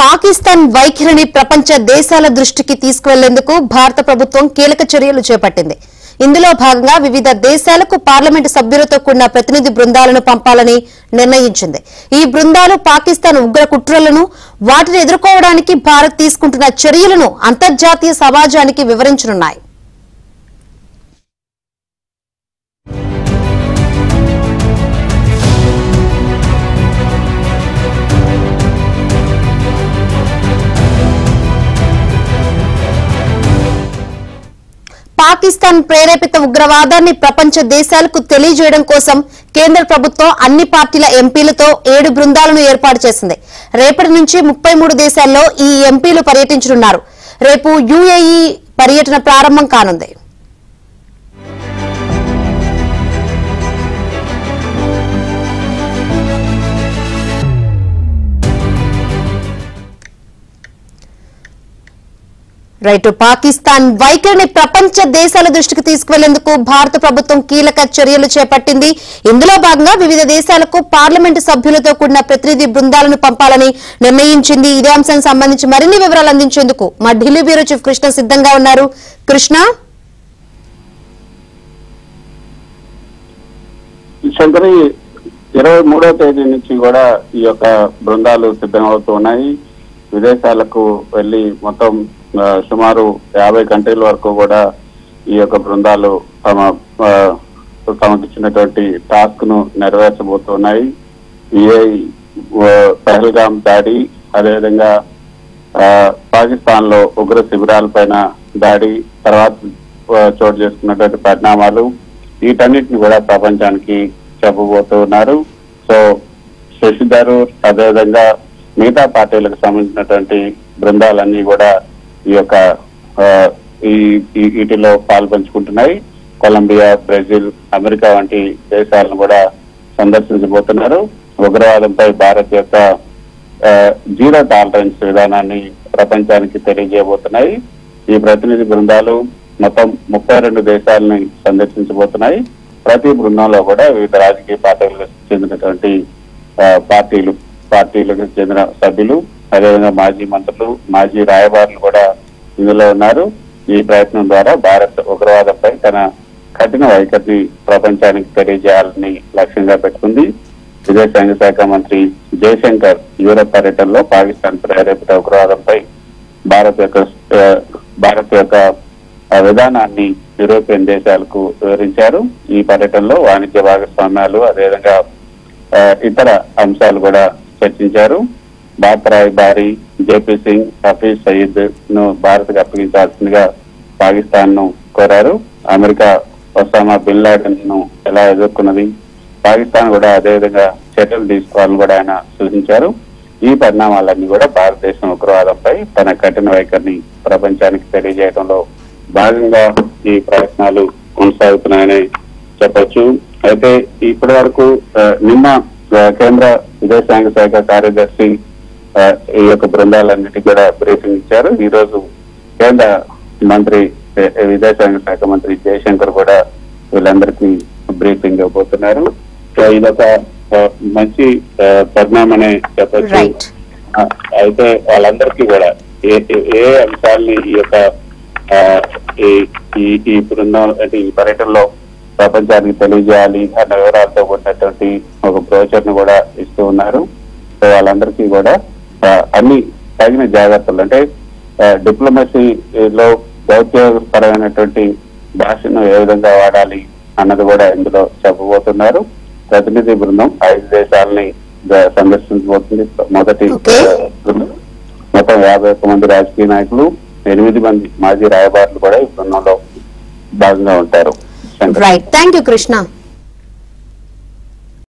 పాకిస్తాన్ వైఖరిని ప్రపంచ దేశాల దృష్టికి తీసుకువెళ్లేందుకు భారత ప్రభుత్వం కీలక చర్యలు చేపట్టింది. ఇందులో భాగంగా వివిధ దేశాలకు పార్లమెంటు సభ్యులతో కూడిన ప్రతినిధి బృందాలను పంపాలని నిర్ణయించింది. ఈ బృందాలు పాకిస్తాన్ ఉగ్ర కుట్రలను, వాటిని ఎదుర్కోవడానికి భారత్ తీసుకుంటున్న చర్యలను అంతర్జాతీయ సమాజానికి వివరించనున్నాయి. పాకిస్తాన్ ప్రేరేపిత ఉగ్రవాదాన్ని ప్రపంచ దేశాలకు తెలియజేయడం కోసం కేంద్ర ప్రభుత్వం అన్ని పార్టీల ఎంపీలతో 7 బృందాలను ఏర్పాటు చేసింది. రేపటి నుంచి 33 దేశాల్లో ఈ ఎంపీలు పర్యటించనున్నారు. రేపు యుఏఈ పర్యటన ప్రారంభం కానుంది. పాకిస్తాన్ వైఖరిని ప్రపంచ దేశాల దృష్టికి తీసుకువెళ్లేందుకు భారత ప్రభుత్వం కీలక చర్యలు చేపట్టింది. ఇందులో భాగంగా వివిధ దేశాలకు పార్లమెంటు సభ్యులతో కూడిన ప్రతినిధి బృందాలను పంపాలని నిర్ణయించింది. ఇదే అంశానికి సంబంధించి మరిన్ని వివరాలు అందించేందుకు మా ఢిల్లీ బ్యూరో చీఫ్ కృష్ణ సిద్ధంగా ఉన్నారు. కృష్ణ, శంకరి 23వ తేదీ నుంచి కూడా ఈ యొక్క బృందాలు సిద్ధమవుతూ ఉన్నాయి. విదేశాలకు వెళ్లి మొత్తం సుమారు 50 కంట్రీల వరకు కూడా ఈ యొక్క బృందాలు తమకిచ్చినటువంటి టాస్క్ ను నెరవేర్చబోతున్నాయి. పహల్గామ్ దాడి, అదేవిధంగా పాకిస్తాన్ లో ఉగ్ర శిబిరాలపైన దాడి, తర్వాత చోటు చేసుకున్నటువంటి పరిణామాలు, వీటన్నిటిని కూడా ప్రపంచానికి చెప్పబోతున్నారు. సో శశి థరూర్, అదేవిధంగా మిగతా పార్టీలకు సంబంధించినటువంటి బృందాలన్నీ కూడా ఈ యొక్క వీటిలో పాల్పంచుకుంటున్నాయి. కొలంబియా, బ్రెజిల్, అమెరికా వంటి దేశాలను కూడా సందర్శించబోతున్నారు. ఉగ్రవాదంపై భారత్ యొక్క జీరో టాలరెన్స్ విధానాన్ని ప్రపంచానికి తెలియజేయబోతున్నాయి. ఈ ప్రతినిధి బృందాలు మొత్తం 32 దేశాలని సందర్శించబోతున్నాయి. ప్రతి బృందంలో కూడా వివిధ రాజకీయ పార్టీలకు చెందినటువంటి పార్టీలకు చెందిన సభ్యులు, అదేవిధంగా మాజీ మంత్రులు, మాజీ రాయబారులు కూడా ఇందులో ఉన్నారు. ఈ ప్రయత్నం ద్వారా భారత్ ఉగ్రవాదంపై తన కఠిన వైఖరిని ప్రపంచానికి తెలియజేయాలని లక్ష్యంగా పెట్టుకుంది. విదేశాంగ శాఖ మంత్రి జయశంకర్ యూరప్ పర్యటనలో పాకిస్తాన్ ప్రేరేపిత ఉగ్రవాదంపై భారత్ యొక్క విధానాన్ని యూరోపియన్ దేశాలకు వివరించారు. ఈ పర్యటనలో వాణిజ్య భాగస్వామ్యాలు, అదేవిధంగా ఇతర అంశాలు కూడా చర్చించారు. బాత్రాయ్ బారి, జేపీ సింగ్, హఫీజ్ సయీద్ ను భారత్ కు అప్పగించాల్సిందిగా పాకిస్తాన్ ను కోరారు. అమెరికా ఒసామా బిన్ లాడెన్ ను ఎలా ఎదుర్కొన్నది, పాకిస్తాన్ కూడా అదేవిధంగా చర్యలు తీసుకోవాలని కూడా ఆయన సూచించారు. ఈ పరిణామాలన్నీ కూడా భారతదేశం ఉగ్రవాదంపై తన కఠిన వైఖరిని ప్రపంచానికి తెలియజేయడంలో భాగంగా ఈ ప్రయత్నాలు కొనసాగుతున్నాయని చెప్పొచ్చు. అయితే ఇప్పటి వరకు నిన్న కేంద్ర విదేశాంగ శాఖ కార్యదర్శి ఈ యొక్క బృందాలన్నిటికీ కూడా బ్రీఫింగ్ ఇచ్చారు. ఈ రోజు కేంద్ర విదేశాంగ శాఖ మంత్రి జయశంకర్ కూడా వీళ్ళందరికీ బ్రీఫింగ్ ఇవ్వబోతున్నారు. సో ఇదొక మంచి పరిణామనే చెప్పచ్చు. అయితే వాళ్ళందరికీ కూడా ఏ అంశాలని ఈ యొక్క ఈ బృందం అంటే ఈ పర్యటనలో ప్రపంచానికి తెలియజేయాలి అన్న వివరాలతో కూడినటువంటి ఒక బ్రోచర్ ను కూడా ఇస్తూ ఉన్నారు. సో వాళ్ళందరికీ కూడా అన్ని తగిన జాగ్రత్తలు, అంటే డిప్లొమసీలో దౌత్యపరమైనటువంటి భాషను ఏ విధంగా వాడాలి అన్నది కూడా ఇందులో చెప్పబోతున్నారు. ప్రతినిధి బృందం 5 దేశాలని సందర్శించబోతుంది. మొదటి బృందం మొత్తం 51 మంది రాజకీయ నాయకులు, 8 మంది మాజీ రాయబారులు కూడా ఈ బృందంలో భాగంగా ఉంటారు. Right, thank you Krishna.